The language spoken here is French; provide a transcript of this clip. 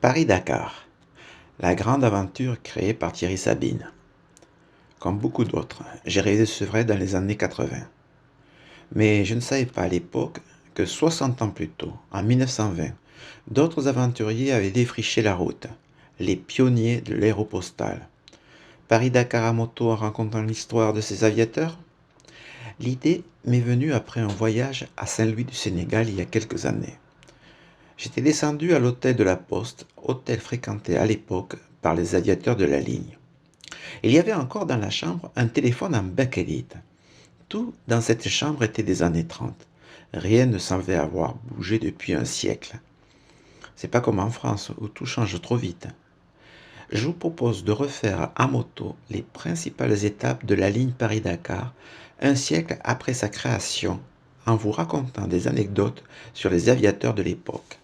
Paris-Dakar, la grande aventure créée par Thierry Sabine. Comme beaucoup d'autres, j'ai rêvé ce vrai dans les années 80. Mais je ne savais pas à l'époque que 60 ans plus tôt, en 1920, d'autres aventuriers avaient défriché la route, les pionniers de l'aéropostale. Paris-Dakar à moto en racontant l'histoire de ces aviateurs. L'idée m'est venue après un voyage à Saint-Louis du Sénégal il y a quelques années. J'étais descendu à l'hôtel de la Poste, hôtel fréquenté à l'époque par les aviateurs de la ligne. Il y avait encore dans la chambre un téléphone en bakélite. Tout dans cette chambre était des années 30. Rien ne semblait avoir bougé depuis un siècle. C'est pas comme en France où tout change trop vite. Je vous propose de refaire à moto les principales étapes de la ligne Paris-Dakar un siècle après sa création en vous racontant des anecdotes sur les aviateurs de l'époque.